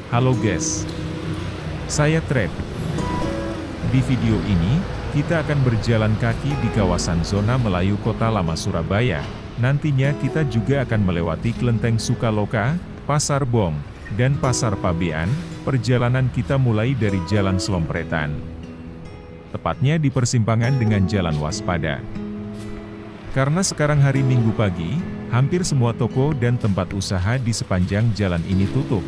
Halo guys, saya Trep. Di video ini, kita akan berjalan kaki di kawasan zona Melayu Kota Lama Surabaya. Nantinya kita juga akan melewati Kelenteng Sukaloka, Pasar Bom, dan Pasar Pabean. Perjalanan kita mulai dari Jalan Selompretan, tepatnya di persimpangan dengan Jalan Waspada. Karena sekarang hari Minggu pagi, hampir semua toko dan tempat usaha di sepanjang jalan ini tutup.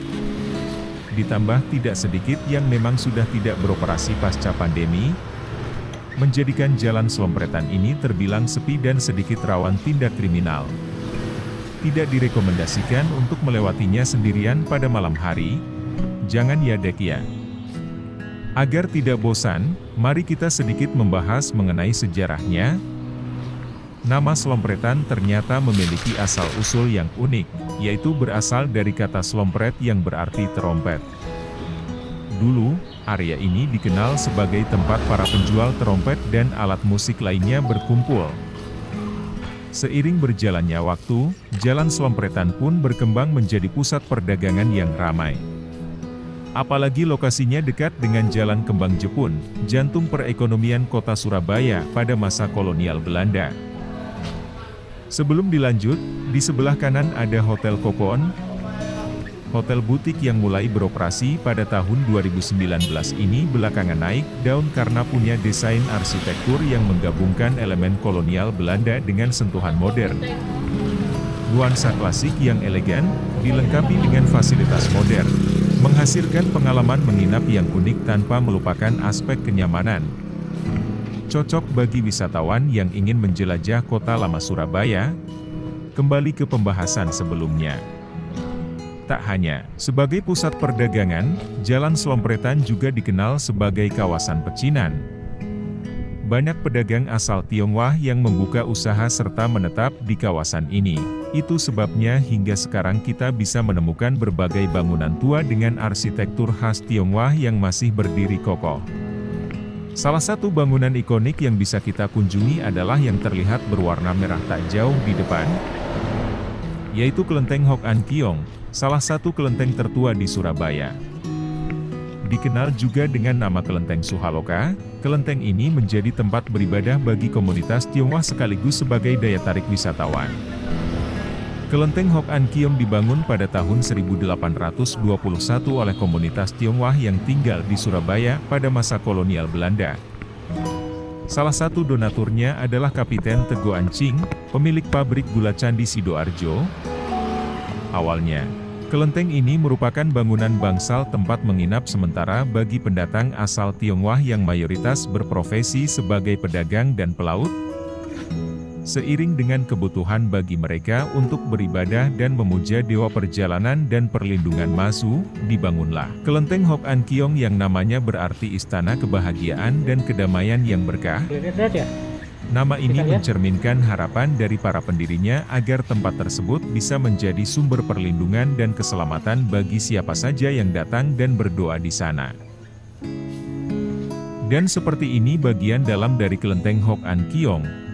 Ditambah tidak sedikit yang memang sudah tidak beroperasi pasca pandemi, menjadikan Jalan Selompretan ini terbilang sepi dan sedikit rawan tindak kriminal. Tidak direkomendasikan untuk melewatinya sendirian pada malam hari, jangan ya dek ya. Agar tidak bosan, mari kita sedikit membahas mengenai sejarahnya. Nama Selompretan ternyata memiliki asal-usul yang unik, yaitu berasal dari kata slompret yang berarti terompet. Dulu, area ini dikenal sebagai tempat para penjual terompet dan alat musik lainnya berkumpul. Seiring berjalannya waktu, Jalan Selompretan pun berkembang menjadi pusat perdagangan yang ramai. Apalagi lokasinya dekat dengan Jalan Kembang Jepun, jantung perekonomian kota Surabaya pada masa kolonial Belanda. Sebelum dilanjut, di sebelah kanan ada Hotel Kokon. Hotel butik yang mulai beroperasi pada tahun 2019 ini belakangan naik daun karena punya desain arsitektur yang menggabungkan elemen kolonial Belanda dengan sentuhan modern. Nuansa klasik yang elegan, dilengkapi dengan fasilitas modern, menghasilkan pengalaman menginap yang unik tanpa melupakan aspek kenyamanan. Cocok bagi wisatawan yang ingin menjelajah kota lama Surabaya. Kembali ke pembahasan sebelumnya. Tak hanya sebagai pusat perdagangan, Jalan Selompretan juga dikenal sebagai kawasan pecinan. Banyak pedagang asal Tionghoa yang membuka usaha serta menetap di kawasan ini. Itu sebabnya hingga sekarang kita bisa menemukan berbagai bangunan tua dengan arsitektur khas Tionghoa yang masih berdiri kokoh. Salah satu bangunan ikonik yang bisa kita kunjungi adalah yang terlihat berwarna merah tak jauh di depan, yaitu Kelenteng Hok An Kiong, salah satu kelenteng tertua di Surabaya. Dikenal juga dengan nama Kelenteng Sukaloka, kelenteng ini menjadi tempat beribadah bagi komunitas Tionghoa sekaligus sebagai daya tarik wisatawan. Kelenteng Hok An Kiong dibangun pada tahun 1821 oleh komunitas Tionghoa yang tinggal di Surabaya pada masa kolonial Belanda. Salah satu donaturnya adalah Kapiten Teguh Ancing, pemilik pabrik gula Candi Sidoarjo. Awalnya, kelenteng ini merupakan bangunan bangsal tempat menginap sementara bagi pendatang asal Tionghoa yang mayoritas berprofesi sebagai pedagang dan pelaut. Seiring dengan kebutuhan bagi mereka untuk beribadah dan memuja dewa perjalanan dan perlindungan Masu, dibangunlah Kelenteng Hok An Kiong yang namanya berarti istana kebahagiaan dan kedamaian yang berkah. Nama ini mencerminkan harapan dari para pendirinya agar tempat tersebut bisa menjadi sumber perlindungan dan keselamatan bagi siapa saja yang datang dan berdoa di sana. Dan seperti ini bagian dalam dari Kelenteng Hok An Kiong.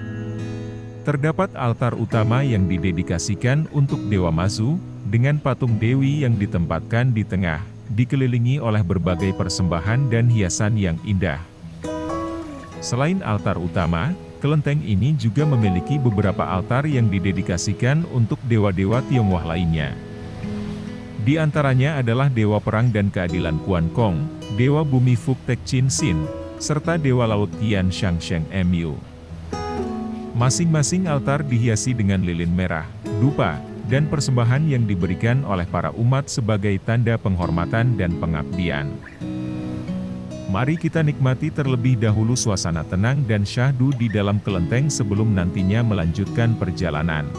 Terdapat altar utama yang didedikasikan untuk Dewa Masu, dengan patung Dewi yang ditempatkan di tengah, dikelilingi oleh berbagai persembahan dan hiasan yang indah. Selain altar utama, kelenteng ini juga memiliki beberapa altar yang didedikasikan untuk dewa-dewa Tionghoa lainnya. Di antaranya adalah Dewa Perang dan Keadilan Kuan Kong, Dewa Bumi Fuk Tek Chin Sin, serta Dewa Laut Tian Shang Sheng Mu. Masing-masing altar dihiasi dengan lilin merah, dupa, dan persembahan yang diberikan oleh para umat sebagai tanda penghormatan dan pengabdian. Mari kita nikmati terlebih dahulu suasana tenang dan syahdu di dalam kelenteng sebelum nantinya melanjutkan perjalanan.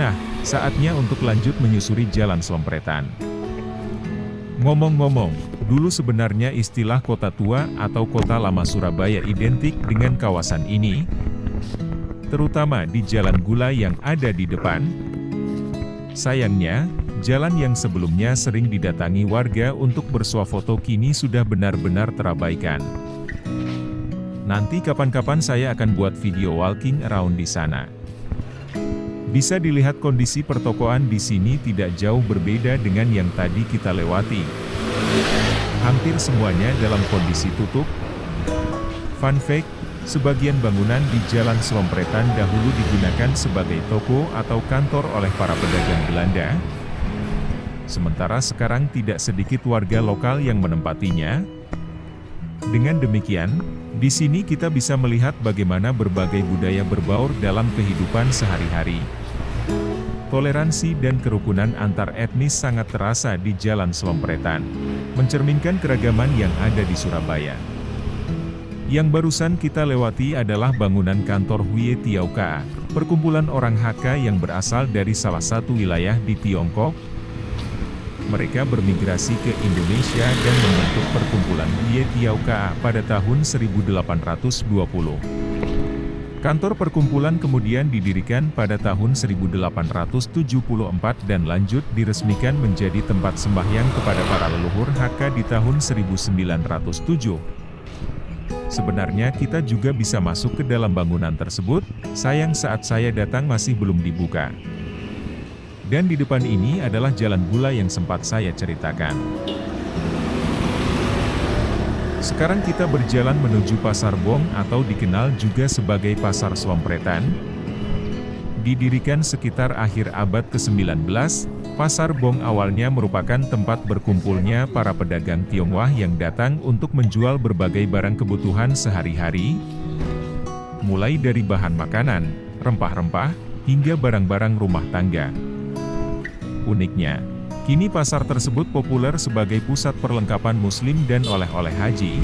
Nah, saatnya untuk lanjut menyusuri Jalan Selompretan. Ngomong-ngomong, dulu sebenarnya istilah Kota Tua atau Kota Lama Surabaya identik dengan kawasan ini, terutama di Jalan Gula yang ada di depan. Sayangnya, jalan yang sebelumnya sering didatangi warga untuk bersuah foto kini sudah benar-benar terabaikan. Nanti kapan-kapan saya akan buat video walking around di sana. Bisa dilihat kondisi pertokoan di sini tidak jauh berbeda dengan yang tadi kita lewati. Hampir semuanya dalam kondisi tutup. Fun fact, sebagian bangunan di Jalan Selompretan dahulu digunakan sebagai toko atau kantor oleh para pedagang Belanda. Sementara sekarang tidak sedikit warga lokal yang menempatinya. Dengan demikian, di sini kita bisa melihat bagaimana berbagai budaya berbaur dalam kehidupan sehari-hari. Toleransi dan kerukunan antar etnis sangat terasa di Jalan Selompretan, mencerminkan keragaman yang ada di Surabaya. Yang barusan kita lewati adalah bangunan kantor Huye Tiauka, perkumpulan orang Hakka yang berasal dari salah satu wilayah di Tiongkok. Mereka bermigrasi ke Indonesia dan membentuk perkumpulan Huye Tiauka pada tahun 1820. Kantor perkumpulan kemudian didirikan pada tahun 1874 dan lanjut diresmikan menjadi tempat sembahyang kepada para leluhur Hakka di tahun 1907. Sebenarnya kita juga bisa masuk ke dalam bangunan tersebut, sayang saat saya datang masih belum dibuka. Dan di depan ini adalah Jalan Gula yang sempat saya ceritakan. Sekarang kita berjalan menuju Pasar Bong atau dikenal juga sebagai Pasar Selompretan. Didirikan sekitar akhir abad ke-19, Pasar Bong awalnya merupakan tempat berkumpulnya para pedagang Tionghoa yang datang untuk menjual berbagai barang kebutuhan sehari-hari, mulai dari bahan makanan, rempah-rempah, hingga barang-barang rumah tangga. Uniknya, kini pasar tersebut populer sebagai pusat perlengkapan muslim dan oleh-oleh haji.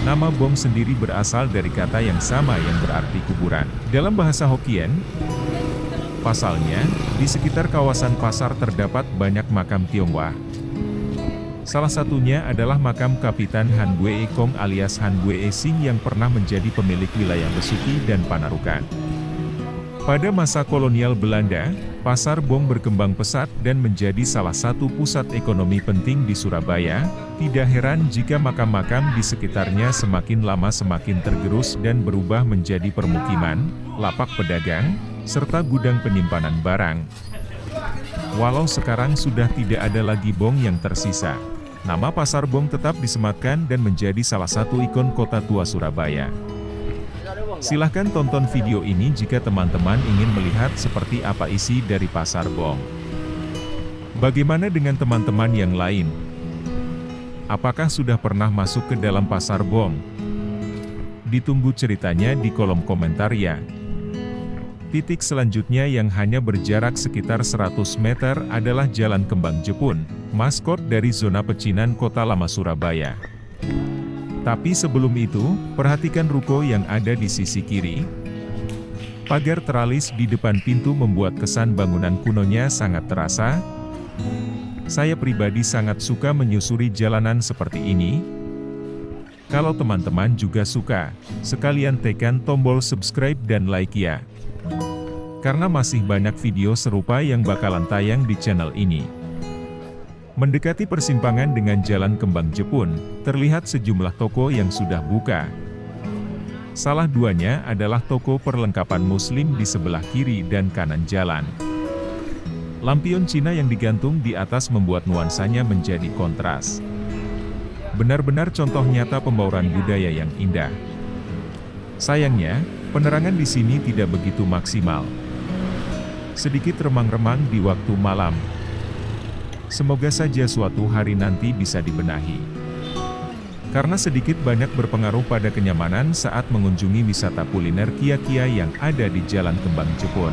Nama Bong sendiri berasal dari kata yang sama yang berarti kuburan. Dalam bahasa Hokkien, pasalnya, di sekitar kawasan pasar terdapat banyak makam Tionghoa. Salah satunya adalah makam Kapitan Han Bue Kong alias Han Bue Sing yang pernah menjadi pemilik wilayah Besuki dan Panarukan. Pada masa kolonial Belanda, Pasar Bong berkembang pesat dan menjadi salah satu pusat ekonomi penting di Surabaya. Tidak heran jika makam-makam di sekitarnya semakin lama semakin tergerus dan berubah menjadi permukiman, lapak pedagang, serta gudang penyimpanan barang. Walau sekarang sudah tidak ada lagi Bong yang tersisa, nama Pasar Bong tetap disematkan dan menjadi salah satu ikon kota tua Surabaya. Silahkan tonton video ini jika teman-teman ingin melihat seperti apa isi dari Pasar Bong. Bagaimana dengan teman-teman yang lain? Apakah sudah pernah masuk ke dalam Pasar Bong? Ditunggu ceritanya di kolom komentar ya. Titik selanjutnya yang hanya berjarak sekitar 100 meter adalah Jalan Kembang Jepun, maskot dari zona pecinan Kota Lama Surabaya. Tapi sebelum itu, perhatikan ruko yang ada di sisi kiri. Pagar teralis di depan pintu membuat kesan bangunan kunonya sangat terasa. Saya pribadi sangat suka menyusuri jalanan seperti ini. Kalau teman-teman juga suka, sekalian tekan tombol subscribe dan like ya. Karena masih banyak video serupa yang bakalan tayang di channel ini. Mendekati persimpangan dengan Jalan Kembang Jepun, terlihat sejumlah toko yang sudah buka. Salah duanya adalah toko perlengkapan muslim di sebelah kiri dan kanan jalan. Lampion Cina yang digantung di atas membuat nuansanya menjadi kontras. Benar-benar contoh nyata pembauran budaya yang indah. Sayangnya, penerangan di sini tidak begitu maksimal. Sedikit remang-remang di waktu malam. Semoga saja suatu hari nanti bisa dibenahi. Karena sedikit banyak berpengaruh pada kenyamanan saat mengunjungi wisata kuliner Kia-Kia yang ada di Jalan Kembang Jepun.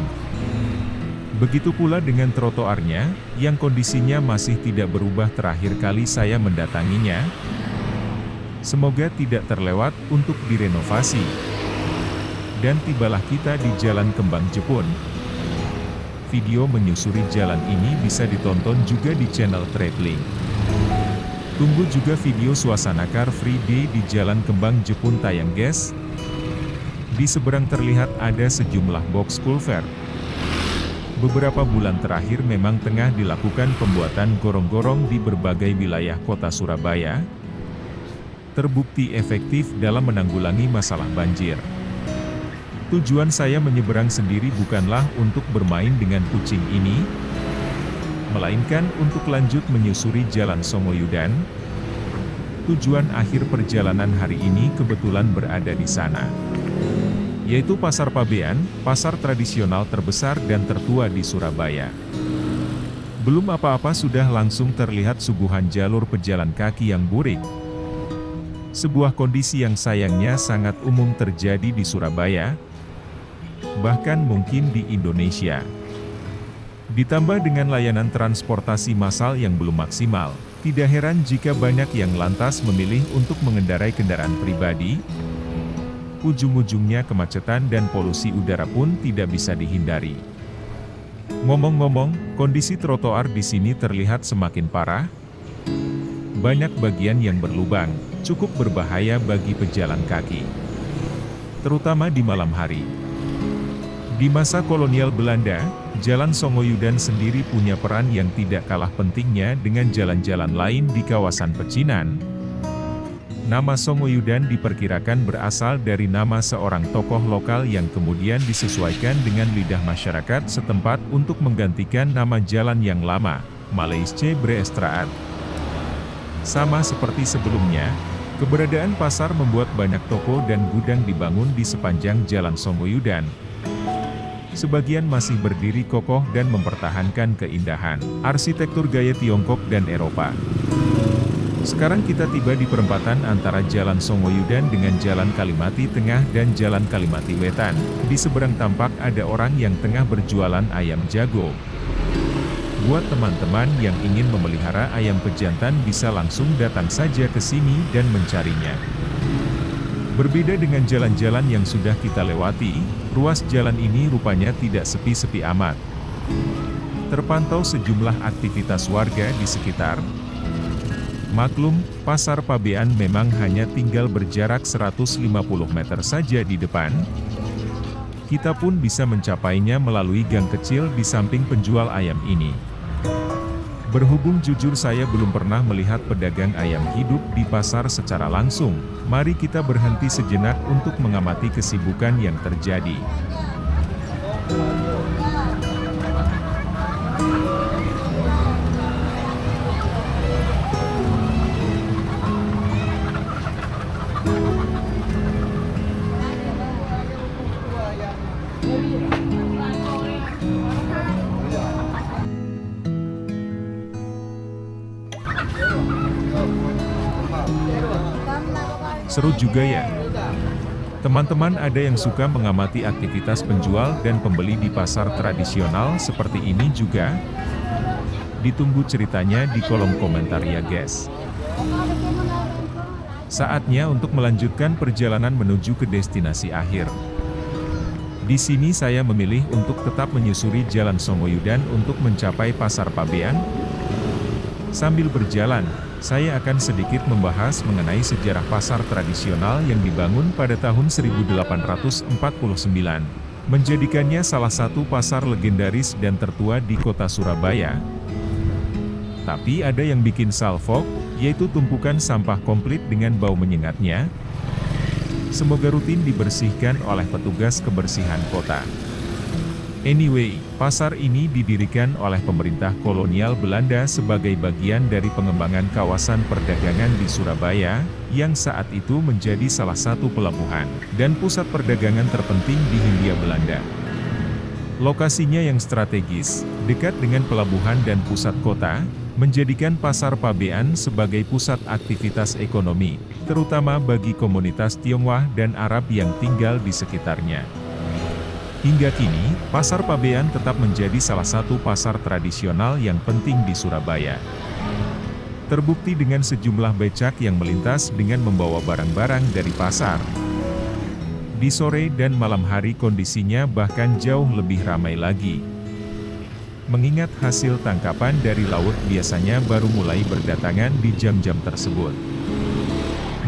Begitu pula dengan trotoarnya, yang kondisinya masih tidak berubah terakhir kali saya mendatanginya. Semoga tidak terlewat untuk direnovasi. Dan tibalah kita di Jalan Kembang Jepun. video menyusuri jalan ini bisa ditonton juga di channel Traveling. Tunggu juga video suasana Car Free Day di Jalan Kembang Jepun tayang guys. Di seberang terlihat ada sejumlah box culvert. Beberapa bulan terakhir memang tengah dilakukan pembuatan gorong-gorong di berbagai wilayah kota Surabaya. Terbukti efektif dalam menanggulangi masalah banjir. Tujuan saya menyeberang sendiri bukanlah untuk bermain dengan kucing ini, melainkan untuk lanjut menyusuri Jalan Songoyudan. Tujuan akhir perjalanan hari ini kebetulan berada di sana, yaitu Pasar Pabean, pasar tradisional terbesar dan tertua di Surabaya. Belum apa-apa sudah langsung terlihat suguhan jalur pejalan kaki yang burik. Sebuah kondisi yang sayangnya sangat umum terjadi di Surabaya, bahkan mungkin di Indonesia. Ditambah dengan layanan transportasi massal yang belum maksimal, tidak heran jika banyak yang lantas memilih untuk mengendarai kendaraan pribadi. Ujung-ujungnya kemacetan dan polusi udara pun tidak bisa dihindari. Ngomong-ngomong, kondisi trotoar di sini terlihat semakin parah. Banyak bagian yang berlubang, cukup berbahaya bagi pejalan kaki, terutama di malam hari. Di masa kolonial Belanda, Jalan Songoyudan sendiri punya peran yang tidak kalah pentingnya dengan jalan-jalan lain di kawasan pecinan. Nama Songoyudan diperkirakan berasal dari nama seorang tokoh lokal yang kemudian disesuaikan dengan lidah masyarakat setempat untuk menggantikan nama jalan yang lama, Malaysia Breestraat. Sama seperti sebelumnya, keberadaan pasar membuat banyak toko dan gudang dibangun di sepanjang Jalan Songoyudan. Sebagian masih berdiri kokoh dan mempertahankan keindahan arsitektur gaya Tiongkok dan Eropa. Sekarang kita tiba di perempatan antara Jalan Songoyudan dengan Jalan Kalimati Tengah dan Jalan Kalimati Wetan. Di seberang tampak ada orang yang tengah berjualan ayam jago. Buat teman-teman yang ingin memelihara ayam pejantan bisa langsung datang saja ke sini dan mencarinya. Berbeda dengan jalan-jalan yang sudah kita lewati, ruas jalan ini rupanya tidak sepi-sepi amat. Terpantau sejumlah aktivitas warga di sekitar. Maklum, Pasar Pabean memang hanya tinggal berjarak 150 meter saja di depan. Kita pun bisa mencapainya melalui gang kecil di samping penjual ayam ini. Berhubung jujur saya belum pernah melihat pedagang ayam hidup di pasar secara langsung, mari kita berhenti sejenak untuk mengamati kesibukan yang terjadi. Seru juga ya. Teman-teman ada yang suka mengamati aktivitas penjual dan pembeli di pasar tradisional seperti ini juga? Ditunggu ceritanya di kolom komentar ya guys. Saatnya untuk melanjutkan perjalanan menuju ke destinasi akhir. Di sini saya memilih untuk tetap menyusuri Jalan Songoyudan untuk mencapai Pasar Pabean. Sambil berjalan, saya akan sedikit membahas mengenai sejarah pasar tradisional yang dibangun pada tahun 1849, menjadikannya salah satu pasar legendaris dan tertua di kota Surabaya. Tapi ada yang bikin salfok, yaitu tumpukan sampah komplit dengan bau menyengatnya. Semoga rutin dibersihkan oleh petugas kebersihan kota. Anyway, pasar ini didirikan oleh pemerintah kolonial Belanda sebagai bagian dari pengembangan kawasan perdagangan di Surabaya, yang saat itu menjadi salah satu pelabuhan dan pusat perdagangan terpenting di Hindia Belanda. Lokasinya yang strategis, dekat dengan pelabuhan dan pusat kota, menjadikan Pasar Pabean sebagai pusat aktivitas ekonomi, terutama bagi komunitas Tionghoa dan Arab yang tinggal di sekitarnya. Hingga kini, Pasar Pabean tetap menjadi salah satu pasar tradisional yang penting di Surabaya. Terbukti dengan sejumlah becak yang melintas dengan membawa barang-barang dari pasar. Di sore dan malam hari kondisinya bahkan jauh lebih ramai lagi. mengingat hasil tangkapan dari laut biasanya baru mulai berdatangan di jam-jam tersebut.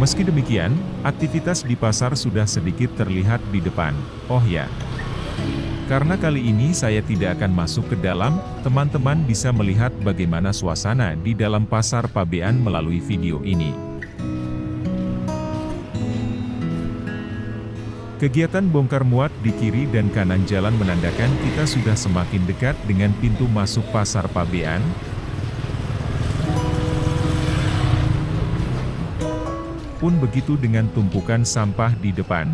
Meski demikian, aktivitas di pasar sudah sedikit terlihat di depan. Oh ya, karena kali ini saya tidak akan masuk ke dalam, teman-teman bisa melihat bagaimana suasana di dalam pasar Pabean melalui video ini. Kegiatan bongkar muat di kiri dan kanan jalan menandakan kita sudah semakin dekat dengan pintu masuk pasar Pabean. Pun begitu dengan tumpukan sampah di depan.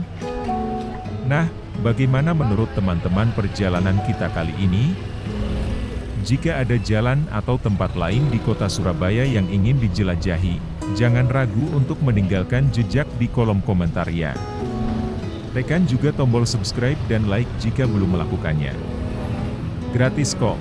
Nah, bagaimana menurut teman-teman perjalanan kita kali ini? Jika ada jalan atau tempat lain di kota Surabaya yang ingin dijelajahi, jangan ragu untuk meninggalkan jejak di kolom komentar ya. Tekan juga tombol subscribe dan like jika belum melakukannya. Gratis kok.